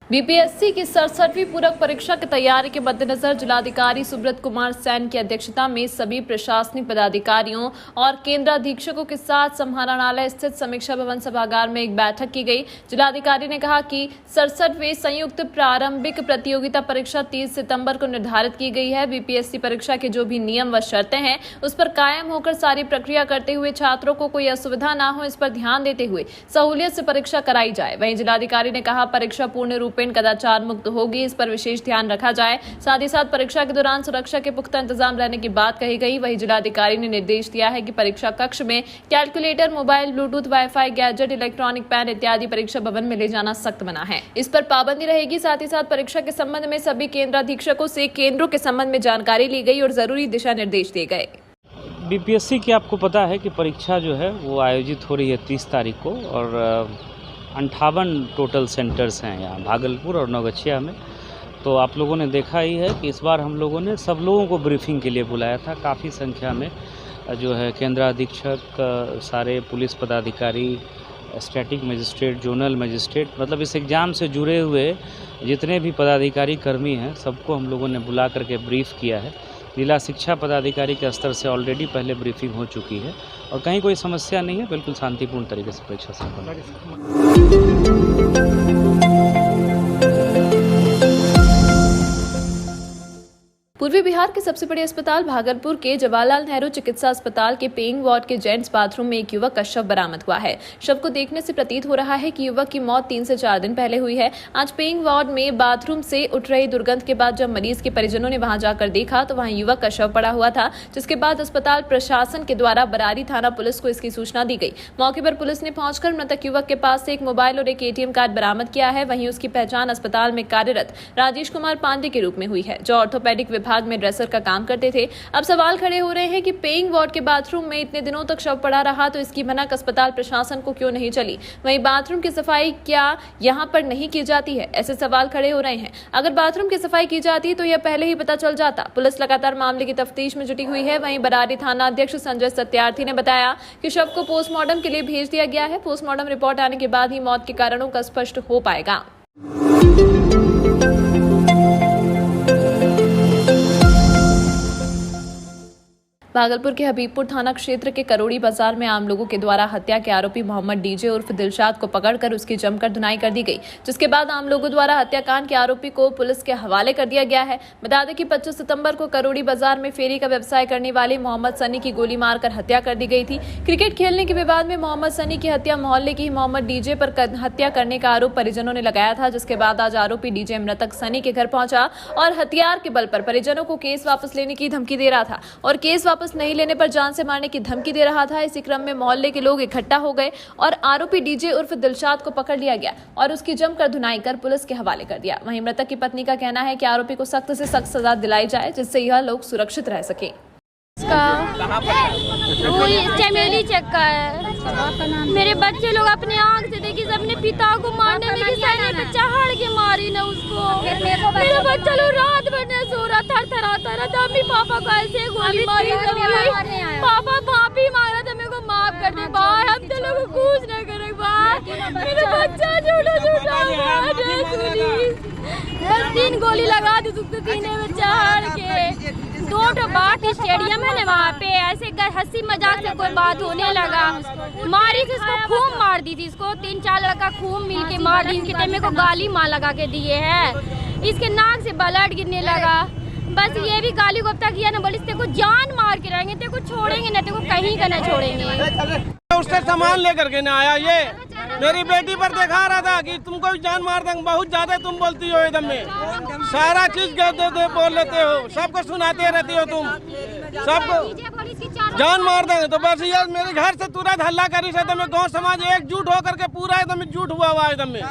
BPSC की 67वीं पूरक परीक्षा की तैयारी के मद्देनजर जिलाधिकारी सुब्रत कुमार सैन की अध्यक्षता में सभी प्रशासनिक पदाधिकारियों और केंद्राधीक्षकों के साथ समाहरणालय स्थित समीक्षा भवन सभागार में एक बैठक की गई। जिलाधिकारी ने कहा कि 67वें संयुक्त प्रारंभिक प्रतियोगिता परीक्षा 30 सितंबर को निर्धारित की गई है। बीपीएससी परीक्षा के जो भी नियम व शर्तें हैं उस पर कायम होकर सारी प्रक्रिया करते हुए छात्रों को कोई असुविधा न हो, इस पर ध्यान देते हुए सहूलियत से परीक्षा कराई जाए। वहीं जिलाधिकारी ने कहा परीक्षा पूर्ण रूप कदाचार मुक्त होगी, इस पर विशेष ध्यान रखा जाए। साथ ही साथ परीक्षा के दौरान सुरक्षा के पुख्ता इंतजाम रहने की बात कही गई। वहीं जिलाधिकारी ने निर्देश दिया है कि परीक्षा कक्ष में calculator, mobile, Bluetooth, wifi, gadget, electronic pen इत्यादि परीक्षा भवन में ले जाना सख्त मना है, इस पर पाबंदी रहेगी। साथ ही साथ परीक्षा के संबंध में सभी केंद्राधीक्षकों से केंद्रों के संबंध में जानकारी ली गई और जरूरी दिशा निर्देश दिए गए। बीपीएससी की आपको पता है कि परीक्षा जो है वो आयोजित हो रही है 30 तारीख को और 58 टोटल सेंटर्स हैं यहाँ भागलपुर और नवगछिया में। तो आप लोगों ने देखा ही है कि इस बार हम लोगों ने सब लोगों को ब्रीफिंग के लिए बुलाया था। काफ़ी संख्या में जो है केंद्राधीक्षक, सारे पुलिस पदाधिकारी, स्टैटिक मजिस्ट्रेट, जोनल मजिस्ट्रेट, मतलब इस एग्ज़ाम से जुड़े हुए जितने भी पदाधिकारी कर्मी हैं सबको हम लोगों ने बुला करके ब्रीफ किया है। जिला शिक्षा पदाधिकारी के स्तर से ऑलरेडी पहले ब्रीफिंग हो चुकी है और कहीं कोई समस्या नहीं है, बिल्कुल शांतिपूर्ण तरीके से परीक्षा संपन्न। पूर्वी बिहार के सबसे बड़े अस्पताल भागलपुर के जवाहरलाल नेहरू चिकित्सा अस्पताल के पेइंग वार्ड के जेंट्स बाथरूम में एक युवक का शव बरामद हुआ है। शव को देखने से प्रतीत हो रहा है कि युवक की मौत 3 से 4 दिन पहले हुई है। आज पेइंग वार्ड में बाथरूम से उठ रही दुर्गंध के बाद जब मरीज के परिजनों ने वहां जाकर देखा तो वहां युवक का शव पड़ा हुआ था, जिसके बाद अस्पताल प्रशासन के द्वारा बरारी थाना पुलिस को इसकी सूचना दी गई। मौके पर पुलिस ने पहुंचकर मृतक युवक के पास से एक मोबाइल और एक एटीएम कार्ड बरामद किया है। वहीं उसकी पहचान अस्पताल में कार्यरत राजेश कुमार पांडे के रूप में हुई है, जो ऑर्थोपेडिक विभाग में ड्रेसर का काम करते थे। अब सवाल खड़े हो रहे हैं कि पेइंग वार्ड के बाथरूम में इतने दिनों तक शव पड़ा रहा तो इसकी भनक अस्पताल प्रशासन को क्यों नहीं चली? वहीं बाथरूम की सफाई क्या यहां पर नहीं की जाती है? ऐसे सवाल खड़े हो रहे हैं। अगर बाथरूम की सफाई की जाती तो यह पहले ही पता चल जाता। पुलिस लगातार मामले की तफ्तीश में जुटी हुई है। वहीं बरारी थाना अध्यक्ष संजय सत्यार्थी ने बताया कि शव को पोस्टमार्टम के लिए भेज दिया गया है। पोस्टमार्टम रिपोर्ट आने के बाद ही मौत के कारणों का स्पष्ट हो पाएगा। भागलपुर के हबीबपुर थाना क्षेत्र के करोड़ी बाजार में आम लोगों के द्वारा हत्या के आरोपी मोहम्मद डीजे उर्फ दिलशाद को पकड़कर उसकी जमकर धुनाई कर दी गई, जिसके बाद आम लोगों द्वारा हत्याकांड के आरोपी को पुलिस के हवाले कर दिया गया है। बता दें कि 25 सितंबर को करोड़ी बाजार में फेरी का व्यवसाय करने वाले मोहम्मद सनी की गोली मारकर हत्या कर दी गई थी। क्रिकेट खेलने के विवाद में मोहम्मद सनी की हत्या मोहल्ले की मोहम्मद डीजे पर हत्या करने का आरोप परिजनों ने लगाया था, जिसके बाद आज आरोपी डीजे मृतक सनी के घर पहुंचा और हथियार के बल पर परिजनों को केस वापस लेने की धमकी दे रहा था और केस वापस नहीं लेने पर जान से मारने की धमकी दे रहा था। इसी क्रम में मोहल्ले के लोग इकट्ठा हो गए और आरोपी डीजे उर्फ दिलशाद को पकड़ लिया गया और उसकी जमकर धुनाई कर पुलिस के हवाले कर दिया। वहीं मृतक की पत्नी का कहना है कि आरोपी को सख्त से सख्त सजा दिलाई जाए, जिससे यह लोग सुरक्षित रह सके। चमेली चक्का है। मेरे बच्चे लोग अपने आंख से देखी अपने पिता को मारने में पे चढ़ के मारी ना उसको। मेरा बच्चा लोग रात भर न सो रहा, थरथराता रहा। अम्मी पापा को ऐसे गोली मारी, पापा माफी मांग रहा था, मेरे को माफ कर दे भाई, हम तो लोग कुछ न करे भाई। मेरा बच्चा छोटा बस 3 गोली लगा दी उसको सीने में चढ़ के। 2 बात स्टेडियम है ना, वहाँ पे ऐसे हंसी मजाक से कोई बात होने लगा, मारी थी इसको, खूब मार दी थी इसको। 3-4 लड़का खूब मिल के मार दी। इनके टाइम में को गाली मार लगा के दिए हैं, इसके नाक से ब्लड गिरने लगा। बस ये भी गाली गुप्ता किया ना, बोली तेरे को जान मार के रहेंगे, तेरे को छोड़ेंगे ना, तेरे को कहीं का ना छोड़ेंगे। उससे सामान लेकर के ना आया, ये मेरी बेटी पर दिखा रहा था कि तुमको जान मार देंगे। बहुत ज्यादा तुम बोलती हो, एकदम में सारा चीज बोल लेते हो, सबको सुनाते रहती हो तुम, सबको जान मार देंगे। तो बस ये मेरे घर से तुरंत हल्ला करी से एकदम गाँव समाज एकजुट होकर के पूरा एकदम जुट हुआ एकदम में।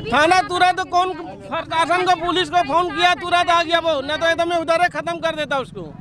थाना तुरंत कौन प्रशासन को, पुलिस को फोन किया, तुरंत आ गया वो, न तो एकदम उधर खत्म कर देता उसको।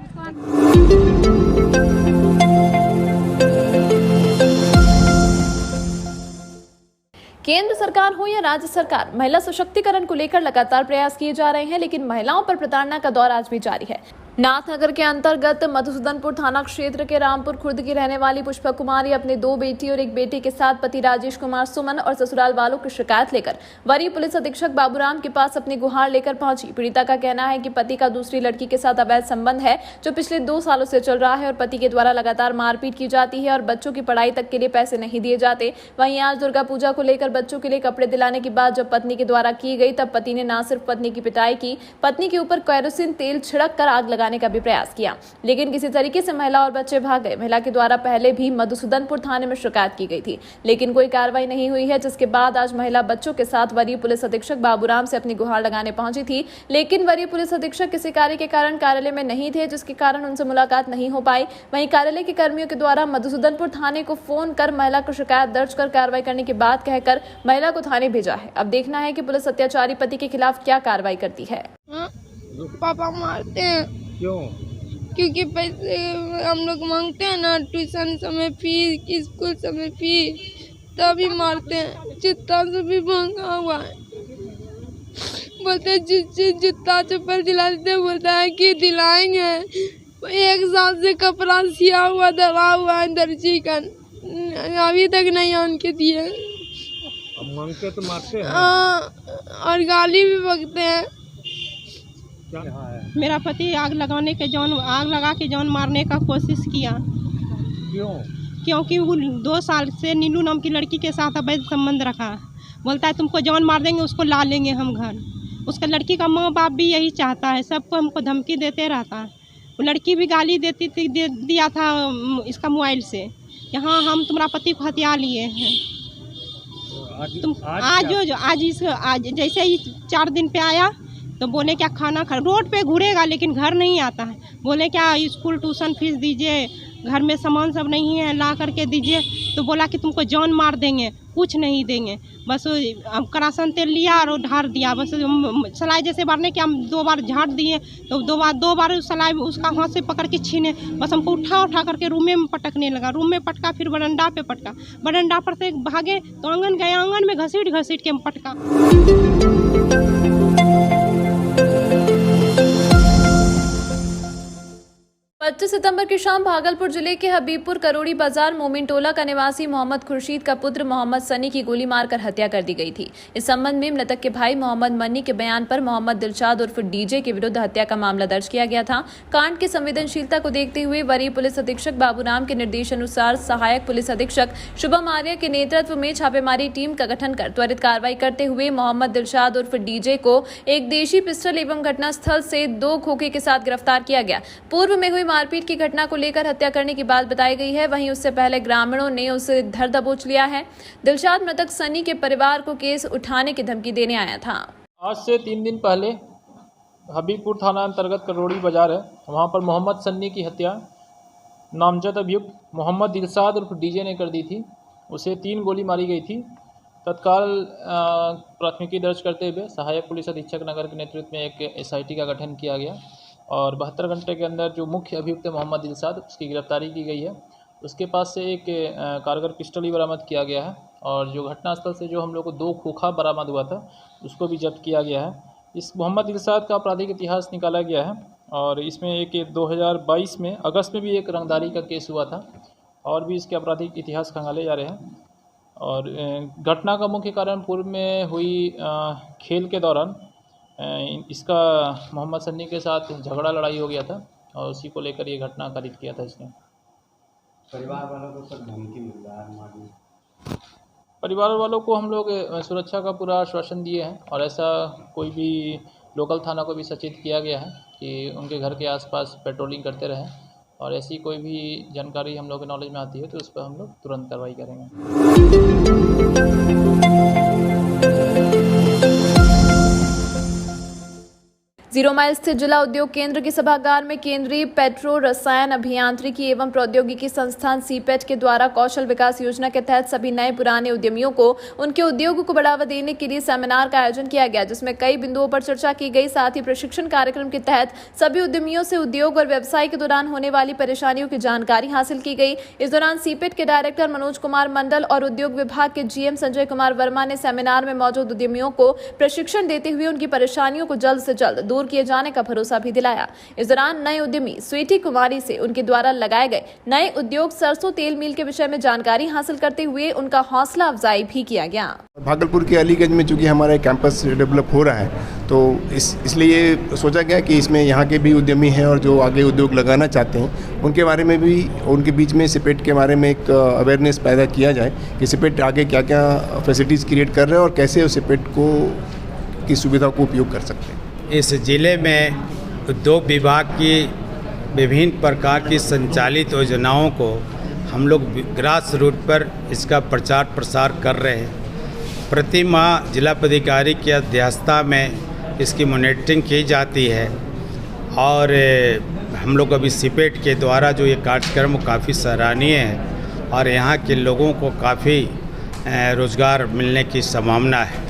केंद्र सरकार हो या राज्य सरकार, महिला सशक्तिकरण को लेकर लगातार प्रयास किए जा रहे हैं, लेकिन महिलाओं पर प्रताड़ना का दौर आज भी जारी है। नाथनगर के अंतर्गत मधुसूदनपुर थाना क्षेत्र के रामपुर खुर्द की रहने वाली पुष्पा कुमारी अपने 2 बेटी और 1 बेटे के साथ पति राजेश कुमार सुमन और ससुराल वालों की शिकायत लेकर वरीय पुलिस अधीक्षक बाबूराम के पास अपनी गुहार लेकर पहुंची। पीड़िता का कहना है कि पति का दूसरी लड़की के साथ अवैध संबंध है जो पिछले 2 सालों से चल रहा है और पति के द्वारा लगातार मारपीट की जाती है और बच्चों की पढ़ाई तक के लिए पैसे नहीं दिए जाते। वहीं आज दुर्गा पूजा को लेकर बच्चों के लिए कपड़े दिलाने की बात जब पत्नी के द्वारा की गई तब पति ने न सिर्फ पत्नी की पिटाई की, पत्नी के ऊपर केरोसिन तेल छिड़क कर आग लगाने का भी प्रयास किया, लेकिन किसी तरीके से महिला और बच्चे भाग गए। महिला के द्वारा पहले भी मधुसूदनपुर थाने में शिकायत की गई थी, लेकिन कोई कार्रवाई नहीं हुई है, जिसके बाद आज महिला बच्चों के साथ वरीय पुलिस अधीक्षक बाबूराम से अपनी गुहार लगाने पहुंची थी, लेकिन वरीय पुलिस अधीक्षक किसी कार्य के कारण कार्यालय में नहीं थे, जिसके कारण उनसे मुलाकात नहीं हो पाई। वहीं कार्यालय के कर्मियों के द्वारा मधुसूदनपुर थाने को फोन कर महिला को शिकायत दर्ज कर कार्रवाई करने की बात कहकर महिला को थाने भेजा है। अब देखना है कि पुलिस अत्याचारी पति के खिलाफ क्या कार्रवाई करती है। पापा मारते हैं क्यों? क्योंकि पैसे हम लोग मांगते हैं ना, ट्यूशन समय फीस, स्कूल समय फीस, तभी मारते हैं। जूता से भी मांगा हुआ है, बोलते हैं जूता चप्पल दिला देते, बोलता है कि दिलाएंगे। 1 साल से कपड़ा सिया हुआ धरा हुआ है दर्जी का, अभी तक नहीं आन के दिए। मांगते तो मारते हैं और गाली भी बकते हैं। मेरा पति आग लगा के जौन मारने का कोशिश किया। क्यों? क्योंकि वो 2 साल से नीलू नाम की लड़की के साथ अवैध संबंध रखा। बोलता है तुमको जौन मार देंगे उसको ला लेंगे हम घर। उसका लड़की का माँ बाप भी यही चाहता है, सबको हमको धमकी देते रहता है। वो लड़की भी गाली देती थी, दिया था इसका मोबाइल से, यहाँ हम तुम्हारा पति को हथिया लिए हैं। आज जैसे ही 4 दिन पे आया तो बोले क्या खाना खा, रोड पे घूरेगा लेकिन घर नहीं आता है। बोले क्या स्कूल ट्यूशन फीस दीजिए, घर में सामान सब नहीं है ला करके दीजिए। तो बोला कि तुमको जान मार देंगे, कुछ नहीं देंगे। बस करासन तेल लिया और ढार दिया, बस सलाई जैसे मारने के हम 2 बार झाड़ दिए तो 2 बार सलाई उसका हाथ से पकड़ के छीने, बस हमको उठा करके रूम में पटकने लगा। रूम में पटका, फिर बरंडा पे पटका, बरंडा पर से भागे तो आंगन गए, आंगन में घसीट के पटका। 25 सितंबर की शाम भागलपुर जिले के हबीबपुर करोड़ी बाजार मोमिन टोला का निवासी मोहम्मद खुर्शीद का पुत्र मोहम्मद सनी की गोली मारकर हत्या कर दी गई थी। इस संबंध में मृतक के भाई मोहम्मद मन्नी के बयान पर मोहम्मद दिलशाद उर्फ डीजे के विरुद्ध हत्या का मामला दर्ज किया गया था। कांड की संवेदनशीलता को देखते हुए वरीय पुलिस अधीक्षक बाबूराम के निर्देशानुसार सहायक पुलिस अधीक्षक शुभम आर्य के नेतृत्व में छापेमारी टीम का गठन कर त्वरित कार्रवाई करते हुए मोहम्मद दिलशाद उर्फ डीजे को एक देशी पिस्टल एवं घटनास्थल से 2 खोखे के साथ गिरफ्तार किया गया। पूर्व में हुई मारपीट की घटना को लेकर हत्या करने की बात बताई गई है। वहीं उससे पहले ग्रामीणों ने उसे धर दबोच लिया है। दिलशाद मृतक सनी के परिवार को केस उठाने की धमकी देने आया था। आज से 3 दिन पहले हबीबपुर थाना अंतर्गत करोड़ी बाजार है, वहां पर मोहम्मद सन्नी की हत्या नामजद अभियुक्त मोहम्मद दिलशाद उर्फ डीजे ने कर दी थी। उसे 3 गोली मारी गई थी। तत्काल प्राथमिकी दर्ज करते हुए सहायक पुलिस अधीक्षक नगर के नेतृत्व में एक SIT का गठन किया गया और 72 घंटे के अंदर जो मुख्य अभियुक्त मोहम्मद दिलशाद उसकी गिरफ्तारी की गई है। उसके पास से एक कारगर पिस्टल भी बरामद किया गया है और जो घटनास्थल से जो हम लोग को 2 खोखा बरामद हुआ था उसको भी जब्त किया गया है। इस मोहम्मद दिलशाद का आपराधिक इतिहास निकाला गया है और इसमें एक 2022 में अगस्त में भी एक रंगदारी का केस हुआ था और भी इसके आपराधिक इतिहास खंगाले जा रहे हैं। और घटना का मुख्य कारण पूर्व में हुई खेल के दौरान इसका मोहम्मद सन्नी के साथ झगड़ा लड़ाई हो गया था और उसी को लेकर ये घटना कारित किया था इसने। परिवार वालों को सब धमकी मिल रहा है मारने। परिवार वालों को हम लोग सुरक्षा का पूरा आश्वासन दिए हैं और ऐसा कोई भी लोकल थाना को भी सचेत किया गया है कि उनके घर के आसपास पेट्रोलिंग करते रहें और ऐसी कोई भी जानकारी हम लोग के नॉलेज में आती है तो उस पर हम लोग तुरंत कार्रवाई करेंगे। जीरो माइल स्थित जिला उद्योग केंद्र के सभागार में केंद्रीय पेट्रो रसायन अभियांत्रिकी एवं प्रौद्योगिकी संस्थान सीपेट के द्वारा कौशल विकास योजना के तहत सभी नए पुराने उद्यमियों को उनके उद्योग को बढ़ावा देने के लिए सेमिनार का आयोजन किया गया, जिसमें कई बिंदुओं पर चर्चा की गई। साथ ही प्रशिक्षण कार्यक्रम के तहत सभी उद्यमियों से उद्योग और व्यवसाय के दौरान होने वाली परेशानियों की जानकारी हासिल की गई। इस दौरान सीपेट के डायरेक्टर मनोज कुमार मंडल और उद्योग विभाग के GM संजय कुमार वर्मा ने सेमिनार में मौजूद उद्यमियों को प्रशिक्षण देते हुए उनकी परेशानियों को जल्द से जल्द दूर दूर किए जाने का भरोसा भी दिलाया। इस दौरान नए उद्यमी स्वीटी कुमारी से उनके द्वारा लगाए गए नए उद्योग सरसों तेल मिल के विषय में जानकारी हासिल करते हुए उनका हौसला अफजाई भी किया गया। भागलपुर के अलीगंज में चूँकि हमारा कैंपस डेवलप हो रहा है, तो इसलिए सोचा गया कि इसमें यहाँ के भी उद्यमी हैं और जो आगे उद्योग लगाना चाहते हैं उनके बारे में भी, उनके बीच में सिपेट के बारे में एक अवेयरनेस पैदा किया जाए कि सिपेट आगे क्या क्या फैसिलिटीज़ क्रिएट कर रहे हैं और कैसे उस सिपेट को की सुविधा को उपयोग कर सकते हैं। इस ज़िले में उद्योग विभाग की विभिन्न प्रकार की संचालित योजनाओं को हम लोग ग्रास रूट पर इसका प्रचार प्रसार कर रहे हैं। प्रति माह जिला पदाधिकारी की अध्यक्षता में इसकी मॉनिटरिंग की जाती है और हम लोग अभी सिपेट के द्वारा जो ये कार्यक्रम वो काफ़ी सराहनीय है और यहाँ के लोगों को काफ़ी रोज़गार मिलने की संभावना है।